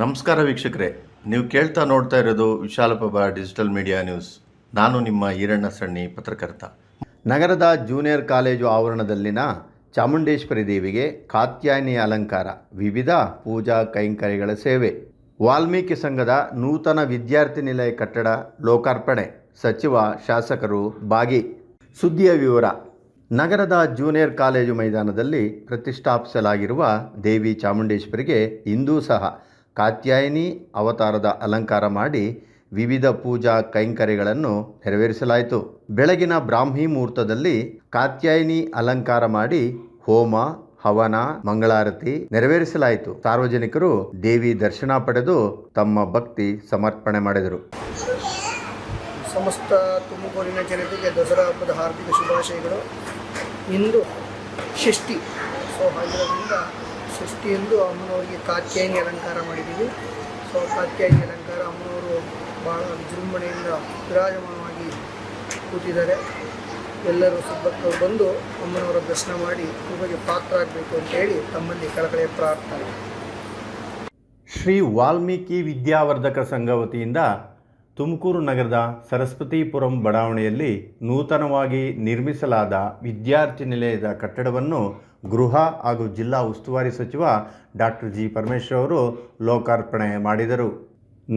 ನಮಸ್ಕಾರ ವೀಕ್ಷಕರೇ, ನೀವು ಕೇಳ್ತಾ ನೋಡ್ತಾ ಇರೋದು ವಿಶಾಲಪ್ರಭಾ ಡಿಜಿಟಲ್ ಮೀಡಿಯಾ ನ್ಯೂಸ್. ನಾನು ನಿಮ್ಮ ಈರಣ್ಣ ಸಣ್ಣಿ, ಪತ್ರಕರ್ತ. ನಗರದ ಜೂನಿಯರ್ ಕಾಲೇಜು ಆವರಣದಲ್ಲಿನ ಚಾಮುಂಡೇಶ್ವರಿ ದೇವಿಗೆ ಕಾತ್ಯಾಯನಿ ಅಲಂಕಾರ, ವಿವಿಧ ಪೂಜಾ ಕೈಂಕರ್ಯಗಳ ಸೇವೆ. ವಾಲ್ಮೀಕಿ ಸಂಘದ ನೂತನ ವಿದ್ಯಾರ್ಥಿ ನಿಲಯ ಕಟ್ಟಡ ಲೋಕಾರ್ಪಣೆ, ಸಚಿವ ಶಾಸಕರು ಭಾಗಿ. ಸುದ್ದಿಯ ವಿವರ. ನಗರದ ಜೂನಿಯರ್ ಕಾಲೇಜು ಮೈದಾನದಲ್ಲಿ ಪ್ರತಿಷ್ಠಾಪಿಸಲಾಗಿರುವ ದೇವಿ ಚಾಮುಂಡೇಶ್ವರಿಗೆ ಇಂದೂ ಸಹ ಕಾತ್ಯಾಯನಿ ಅವತಾರದ ಅಲಂಕಾರ ಮಾಡಿ ವಿವಿಧ ಪೂಜಾ ಕೈಂಕರ್ಯಗಳನ್ನು ನೆರವೇರಿಸಲಾಯಿತು. ಬೆಳಗಿನ ಬ್ರಾಹ್ಮಿ ಮುಹೂರ್ತದಲ್ಲಿ ಕಾತ್ಯಾಯನಿ ಅಲಂಕಾರ ಮಾಡಿ ಹೋಮ, ಹವನ, ಮಂಗಳಾರತಿ ನೆರವೇರಿಸಲಾಯಿತು. ಸಾರ್ವಜನಿಕರು ದೇವಿ ದರ್ಶನ ಪಡೆದು ತಮ್ಮ ಭಕ್ತಿ ಸಮರ್ಪಣೆ ಮಾಡಿದರು. ಸಮಸ್ತ ತುಮಕೂರಿನ ಜನತೆಗೆ ದಸರಾ ಹಬ್ಬದ ಹಾರ್ದಿಕ ಶುಭಾಶಯಗಳು. ಇಂದು ಷಷ್ಠಿ, ಹಾಗಿರೋದ್ರಿಂದ ಷಷ್ಠಿಯಂದು ಅಮ್ಮನವರಿಗೆ ಕಾತ್ಯಾಯನಿ ಅಲಂಕಾರ ಮಾಡಿದ್ದೀವಿ. ಕಾತ್ಯಾಯನಿ ಅಲಂಕಾರ ಅಮ್ಮನವರು ಭಾಳ ವಿಜೃಂಭಣೆಯಿಂದ ವಿರಾಜಮಾನವಾಗಿ ಕೂತಿದ್ದಾರೆ. ಎಲ್ಲರೂ ಸುಭಕ್ತರು ಬಂದು ಅಮ್ಮನವರ ದರ್ಶನ ಮಾಡಿ ಕೃಪೆಗೆ ಪಾತ್ರರಾಗಬೇಕು ಅಂತೇಳಿ ತಮ್ಮಲ್ಲಿ ಕಳಕಳಿಯ ಪ್ರಾರ್ಥನೆ. ಶ್ರೀ ವಾಲ್ಮೀಕಿ ವಿದ್ಯಾವರ್ಧಕ ಸಂಘ ವತಿಯಿಂದ ತುಮಕೂರು ನಗರದ ಸರಸ್ವತಿಪುರಂ ಬಡಾವಣೆಯಲ್ಲಿ ನೂತನವಾಗಿ ನಿರ್ಮಿಸಲಾದ ವಿದ್ಯಾರ್ಥಿ ನಿಲಯದ ಕಟ್ಟಡವನ್ನು ಗೃಹ ಹಾಗೂ ಜಿಲ್ಲಾ ಉಸ್ತುವಾರಿ ಸಚಿವ ಡಾಕ್ಟರ್ ಜಿ ಪರಮೇಶ್ವರ್ ಅವರು ಲೋಕಾರ್ಪಣೆ ಮಾಡಿದರು.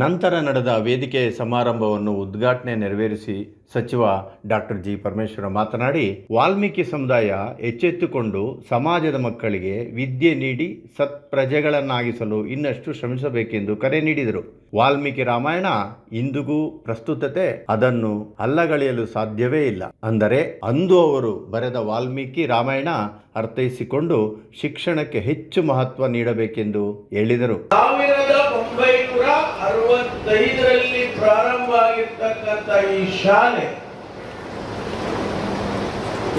ನಂತರ ನಡೆದ ವೇದಿಕೆ ಸಮಾರಂಭವನ್ನು ಉದ್ಘಾಟನೆ ನೆರವೇರಿಸಿ ಸಚಿವ ಡಾಕ್ಟರ್ ಜಿ ಪರಮೇಶ್ವರ ಮಾತನಾಡಿ, ವಾಲ್ಮೀಕಿ ಸಮುದಾಯ ಎಚ್ಚೆತ್ತುಕೊಂಡು ಸಮಾಜದ ಮಕ್ಕಳಿಗೆ ವಿದ್ಯೆ ನೀಡಿ ಸತ್ಪ್ರಜೆಗಳನ್ನಾಗಿಸಲು ಇನ್ನಷ್ಟು ಶ್ರಮಿಸಬೇಕೆಂದು ಕರೆ ನೀಡಿದರು. ವಾಲ್ಮೀಕಿ ರಾಮಾಯಣ ಇಂದಿಗೂ ಪ್ರಸ್ತುತತೆ, ಅದನ್ನು ಅಲ್ಲಗಳೆಯಲು ಸಾಧ್ಯವೇ ಇಲ್ಲ. ಅಂದರೆ ಅಂದು ಅವರು ಬರೆದ ವಾಲ್ಮೀಕಿ ರಾಮಾಯಣ ಅರ್ಥೈಸಿಕೊಂಡು ಶಿಕ್ಷಣಕ್ಕೆ ಹೆಚ್ಚು ಮಹತ್ವ ನೀಡಬೇಕೆಂದು ಹೇಳಿದರು. 1965ರಲ್ಲಿ ಪ್ರಾರಂಭ ಆಗಿರ್ತಕ್ಕಂಥ ಈ ಶಾಲೆ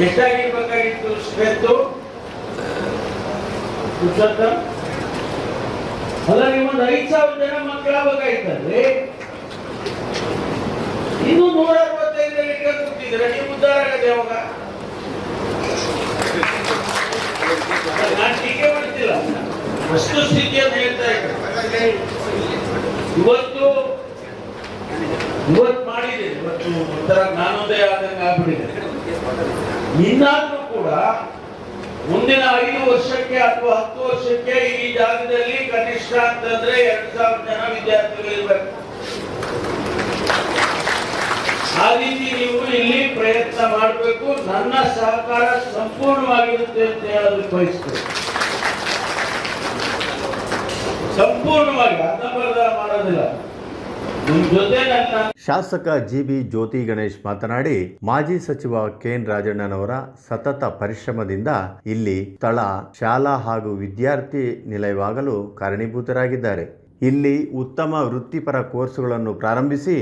ಎಷ್ಟಾಗಿರ್ಬೇಕಾಗಿತ್ತು? ಸ್ಟ್ರೆಂತ್ ಅಲ್ಲ, ನಿಮ್ಮೊಂದು 5,000 ಜನ ಮಕ್ಕಳಾಗಬೇಕಾಯ್ತಂದ್ರೆ ಇನ್ನು 165 ಕೂತಿದ್ರೆ ನೀವು ಉದ್ಧಾರ ಆಗದೆ ಯಾವಾಗ? ನಾನು ಟೀಕೆ ಮಾಡ್ತಿಲ್ಲ, ವಸ್ತುಸ್ಥಿತಿಯನ್ನು ಹೇಳ್ತಾ ಇದ್ದಾರೆ. ಇವತ್ತು ಮಾಡಿದೆ, ಇವತ್ತು ಒಂಥರ ಜ್ಞಾನೋದಯ ಆದಂಗೆ ಆಗ್ಬಿಟ್ಟಿದೆ. ಇನ್ನಾದ್ರೂ ಕೂಡ ಮುಂದಿನ 5 ವರ್ಷಕ್ಕೆ ಅಥವಾ 10 ವರ್ಷಕ್ಕೆ ಈ ಜಾಗದಲ್ಲಿ ಕನಿಷ್ಠ ಅಂತಂದ್ರೆ 2,000 ಜನ ವಿದ್ಯಾರ್ಥಿಗಳು ಇರ್ಬೇಕು. ಆ ರೀತಿ ನೀವು ಇಲ್ಲಿ ಪ್ರಯತ್ನ ಮಾಡಬೇಕು. ನನ್ನ ಸಹಕಾರ ಸಂಪೂರ್ಣವಾಗಿರುತ್ತೆ ಅಂತ ಹೇಳೋದಕ್ಕೆ ಬಯಸ್ತೇನೆ. ಸಂಪೂರ್ಣವಾಗಿ ಅರ್ಧಂಬರ್ಧ ಮಾಡೋದಿಲ್ಲ. ಶಾಸಕ ಜಿಬಿ ಜ್ಯೋತಿ ಗಣೇಶ್ ಮಾತನಾಡಿ, ಮಾಜಿ ಸಚಿವ ಕೆಎನ್ ರಾಜಣ್ಣನವರ ಸತತ ಪರಿಶ್ರಮದಿಂದ ಇಲ್ಲಿ ಸ್ಥಳ, ಶಾಲಾ ಹಾಗೂ ವಿದ್ಯಾರ್ಥಿ ನಿಲಯವಾಗಲು ಕಾರಣೀಭೂತರಾಗಿದ್ದಾರೆ. ಇಲ್ಲಿ ಉತ್ತಮ ವೃತ್ತಿಪರ ಕೋರ್ಸುಗಳನ್ನು ಪ್ರಾರಂಭಿಸಿ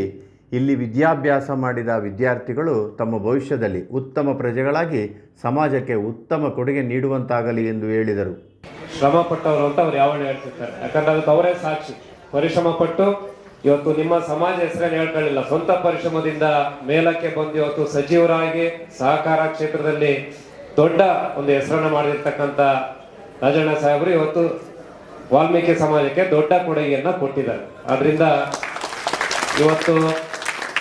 ಇಲ್ಲಿ ವಿದ್ಯಾಭ್ಯಾಸ ಮಾಡಿದ ವಿದ್ಯಾರ್ಥಿಗಳು ತಮ್ಮ ಭವಿಷ್ಯದಲ್ಲಿ ಉತ್ತಮ ಪ್ರಜೆಗಳಾಗಿ ಸಮಾಜಕ್ಕೆ ಉತ್ತಮ ಕೊಡುಗೆ ನೀಡುವಂತಾಗಲಿ ಎಂದು ಹೇಳಿದರು. ಶ್ರಮ ಪಟ್ಟವರು ಅಂತ ಅವ್ರು ಯಾವಾಗ ಹೇಳ್ತಿರ್ತಾರೆ, ಯಾಕಂದ್ರೆ ಅದಕ್ಕೆ ಅವರೇ ಸಾಕ್ಷಿ. ಪರಿಶ್ರಮ ಪಟ್ಟು ಇವತ್ತು ನಿಮ್ಮ ಸಮಾಜ ಹೆಸರನ್ನು ಹೇಳ್ಕೊಳ್ಳಿಲ್ಲ, ಸ್ವಂತ ಪರಿಶ್ರಮದಿಂದ ಮೇಲಕ್ಕೆ ಬಂದು ಇವತ್ತು ಸಚಿವರಾಗಿ ಸಹಕಾರ ಕ್ಷೇತ್ರದಲ್ಲಿ ದೊಡ್ಡ ಒಂದು ಹೆಸರನ್ನು ಮಾಡಿರ್ತಕ್ಕಂಥ ರಾಜಣ್ಣ ಸಾಹೇಬರು ಇವತ್ತು ವಾಲ್ಮೀಕಿ ಸಮಾಜಕ್ಕೆ ದೊಡ್ಡ ಕೊಡುಗೆಯನ್ನ ಕೊಟ್ಟಿದ್ದಾರೆ. ಆದ್ರಿಂದ ಇವತ್ತು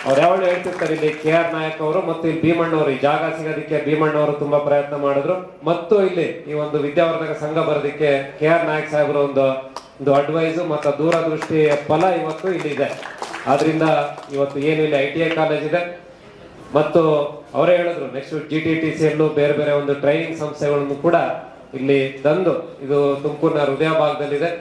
ಅವ್ರು ಯಾವಾಗ ಹೇಳ್ತಿರ್ತಾರೆ, ಇಲ್ಲಿ KR ನಾಯಕ್ ಅವರು ಮತ್ತು ಇಲ್ಲಿ ಭೀಮಣ್ಣವರು, ಈ ಜಾಗ ಸಿಗೋದಕ್ಕೆ ಭೀಮಣ್ಣವರು ತುಂಬಾ ಪ್ರಯತ್ನ ಮಾಡಿದ್ರು. ಮತ್ತು ಇಲ್ಲಿ ಈ ಒಂದು ವಿದ್ಯಾವರ್ಧಕ ಸಂಘ ಬರೋದಕ್ಕೆ KR ನಾಯಕ್ ಸಾಹೇಬರು ಒಂದು ಅಡ್ವೈಸ್ ಮತ್ತು ದೂರದೃಷ್ಟಿಯ ಫಲ ಇವತ್ತು ಇಲ್ಲಿ ಇದೆ. ಆದ್ರಿಂದ ಇವತ್ತು ಏನು ಇಲ್ಲಿ ITI ಕಾಲೇಜ್ ಇದೆ ಮತ್ತು ಅವರೇ ಹೇಳಿದ್ರು ನೆಕ್ಸ್ಟ್ GTTCಯಲ್ಲೂ ಬೇರೆ ಬೇರೆ ಒಂದು ಟ್ರೈನಿಂಗ್ ಸಂಸ್ಥೆಗಳನ್ನು ಕೂಡ ಇಲ್ಲಿ ತಂದು, ಇದು ತುಮಕೂರಿನ ಹೃದಯ ಭಾಗದಲ್ಲಿದೆ,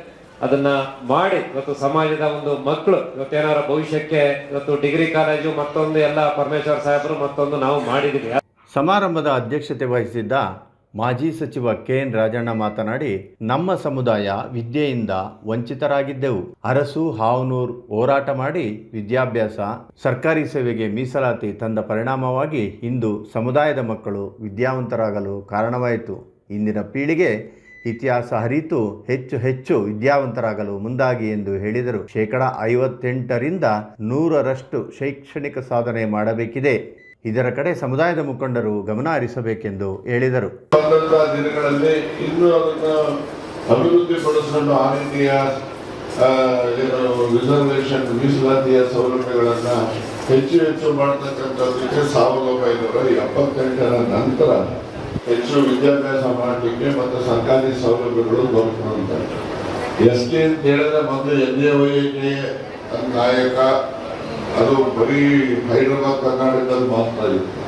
ಅದನ್ನ ಮಾಡಿ ಇವತ್ತು ಸಮಾಜದ ಒಂದು ಮಕ್ಕಳು ಇವತ್ತೇನಾರ ಭವಿಷ್ಯಕ್ಕೆ ಇವತ್ತು ಡಿಗ್ರಿ ಕಾಲೇಜು ಮತ್ತೊಂದು ಎಲ್ಲ ಪರಮೇಶ್ವರ್ ಸಾಹೇಬರು ಮತ್ತೊಂದು ನಾವು ಮಾಡಿದ್ದೀವಿ. ಸಮಾರಂಭದ ಅಧ್ಯಕ್ಷತೆ ವಹಿಸಿದ್ದ ಮಾಜಿ ಸಚಿವ ಕೆಎನ್ ರಾಜಣ್ಣ ಮಾತನಾಡಿ, ನಮ್ಮ ಸಮುದಾಯ ವಿದ್ಯೆಯಿಂದ ವಂಚಿತರಾಗಿದ್ದೆವು. ಅರಸು ಹಾವನೂರು ಹೋರಾಟ ಮಾಡಿ ವಿದ್ಯಾಭ್ಯಾಸ, ಸರ್ಕಾರಿ ಸೇವೆಗೆ ಮೀಸಲಾತಿ ತಂದ ಪರಿಣಾಮವಾಗಿ ಇಂದು ಸಮುದಾಯದ ಮಕ್ಕಳು ವಿದ್ಯಾವಂತರಾಗಲು ಕಾರಣವಾಯಿತು. ಇಂದಿನ ಪೀಳಿಗೆ ಇತಿಹಾಸ ಅರಿತು ಹೆಚ್ಚು ಹೆಚ್ಚು ವಿದ್ಯಾವಂತರಾಗಲು ಮುಂದಾಗಿ ಎಂದು ಹೇಳಿದರು. 58ರಿಂದ 100ರಷ್ಟು ಶೈಕ್ಷಣಿಕ ಸಾಧನೆ ಮಾಡಬೇಕಿದೆ. ಇದರ ಕಡೆ ಸಮುದಾಯದ ಮುಖಂಡರು ಗಮನ ಹರಿಸಬೇಕೆಂದು ಹೇಳಿದರು. ದಿನಗಳಲ್ಲಿ ಇನ್ನೂ ಅದನ್ನು ಅಭಿವೃದ್ಧಿಪಡಿಸಲು ಆ ರೀತಿಯ ಏನು ರಿಸರ್ವೇಶನ್ ಮೀಸಲಾತಿಯ ಸೌಲಭ್ಯಗಳನ್ನು ಹೆಚ್ಚು ಮಾಡ್ತಕ್ಕಂಥದ್ದಕ್ಕೆ 1978ರ ನಂತರ ಹೆಚ್ಚು ವಿದ್ಯಾಭ್ಯಾಸ ಮಾಡಲಿಕ್ಕೆ ಮತ್ತು ಸರ್ಕಾರಿ ಸೌಲಭ್ಯಗಳು ದೊರಕುವಂತ ಎಸ್ ಟಿ ಅಂತ ಹೇಳಿದ್ರೆ ಮೊದಲು NAYK ನಾಯಕ ಅದು ಬರೀ ಹೈದರಾಬಾದ್ ಕರ್ನಾಟಕದಲ್ಲಿ ಮಾತ್ರ ಇತ್ತು.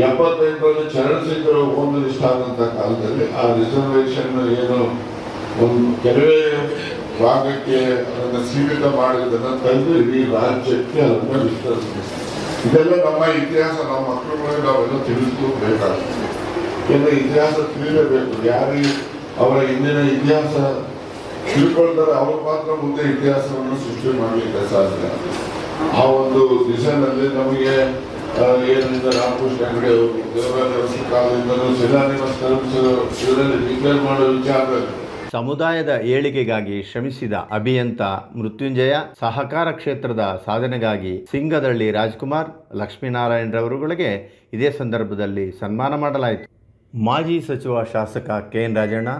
75ರಲ್ಲಿ ಚರಣಸಿಂಗರು ಹೋಮ್ ಮಿನಿಸ್ಟರ್ ಅಂತ ಕಾಲದಲ್ಲಿ ಆ ರಿಸರ್ವೇಶನ್ ಏನು ಒಂದು ಕೆಲವೇ ಭಾಗಕ್ಕೆ ಅದನ್ನು ಸೀಮಿತ ಮಾಡಿದ್ದನ್ನು ತಂದು ಇಡೀ ರಾಜ್ಯಕ್ಕೆ ಅದನ್ನು ವಿಸ್ತರಿಸಿದೆ. ಇದೆಲ್ಲ ನಮ್ಮ ಇತಿಹಾಸ, ನಮ್ಮ ಮಕ್ಕಳುಗಳಿಗೆ ನಾವೆಲ್ಲ ತಿಳಿಸ್ಕೋಬೇಕಾಗ್ತದೆ. ಯಾಕಂದ್ರೆ ಇತಿಹಾಸ ತಿಳಿಯಲೇಬೇಕು. ಯಾರಿಗೆ ಅವರ ಹಿಂದಿನ ಇತಿಹಾಸ ತಿಳ್ಕೊಳ್ತಾರೆ ಅವರು ಮಾತ್ರ ಮುಂದೆ ಇತಿಹಾಸವನ್ನು ಸೃಷ್ಟಿ ಮಾಡಲಿಕ್ಕೆ ಸಾಧ್ಯ. ಆ ಒಂದು ದಿಶೆಯಲ್ಲಿ ನಮಗೆ ಏನಿಂದ ರಾಮಕೃಷ್ಣ ಹೆಗಡೆ ಅವರು ದೇವರಾಜ ಕಾಲದಿಂದಲೂ ಶಿಲಾನ್ಯಾಸ ಇದರಲ್ಲಿ ಡಿಕ್ಲೇರ್ ಮಾಡೋ ವಿಚಾರದಲ್ಲಿ ಸಮುದಾಯದ ಏಳಿಗೆಗಾಗಿ ಶ್ರಮಿಸಿದ ಅಭಿಯಂತ ಮೃತ್ಯುಂಜಯ ಸಹಕಾರ ಕ್ಷೇತ್ರದ ಸಾಧನೆಗಾಗಿ ಸಿಂಗದಳ್ಳಿ ರಾಜ್ಕುಮಾರ್ ಲಕ್ಷ್ಮೀನಾರಾಯಣರವರುಗಳಿಗೆ ಇದೇ ಸಂದರ್ಭದಲ್ಲಿ ಸನ್ಮಾನ ಮಾಡಲಾಯಿತು. ಮಾಜಿ ಸಚಿವ ಶಾಸಕ KN ರಾಜಣ್ಣ,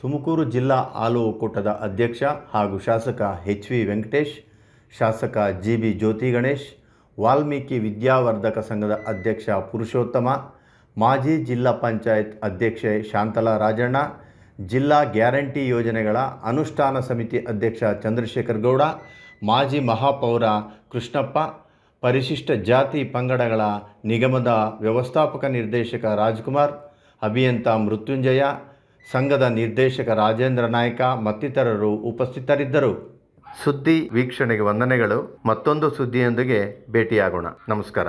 ತುಮಕೂರು ಜಿಲ್ಲಾ ಹಾಲು ಒಕ್ಕೂಟದ ಅಧ್ಯಕ್ಷ ಹಾಗೂ ಶಾಸಕ HV ವೆಂಕಟೇಶ್, ಶಾಸಕ GB ಜ್ಯೋತಿ ಗಣೇಶ್, ವಾಲ್ಮೀಕಿ ವಿದ್ಯಾವರ್ಧಕ ಸಂಘದ ಅಧ್ಯಕ್ಷ ಪುರುಷೋತ್ತಮ, ಮಾಜಿ ಜಿಲ್ಲಾ ಪಂಚಾಯತ್ ಅಧ್ಯಕ್ಷೆ ಶಾಂತಲಾ ರಾಜಣ್ಣ, ಜಿಲ್ಲಾ ಗ್ಯಾರಂಟಿ ಯೋಜನೆಗಳ ಅನುಷ್ಠಾನ ಸಮಿತಿ ಅಧ್ಯಕ್ಷ ಚಂದ್ರಶೇಖರ್ ಗೌಡ, ಮಾಜಿ ಮಹಾಪೌರ ಕೃಷ್ಣಪ್ಪ, ಪರಿಶಿಷ್ಟ ಜಾತಿ ಪಂಗಡಗಳ ನಿಗಮದ ವ್ಯವಸ್ಥಾಪಕ ನಿರ್ದೇಶಕ ರಾಜ್ಕುಮಾರ್, ಅಭಿಯಂತ ಮೃತ್ಯುಂಜಯ, ಸಂಘದ ನಿರ್ದೇಶಕ ರಾಜೇಂದ್ರ ನಾಯ್ಕ ಮತ್ತಿತರರು ಉಪಸ್ಥಿತರಿದ್ದರು. ಸುದ್ದಿ ವೀಕ್ಷಣೆಗೆ ವಂದನೆಗಳು. ಮತ್ತೊಂದು ಸುದ್ದಿಯೊಂದಿಗೆ ಭೇಟಿಯಾಗೋಣ. ನಮಸ್ಕಾರ.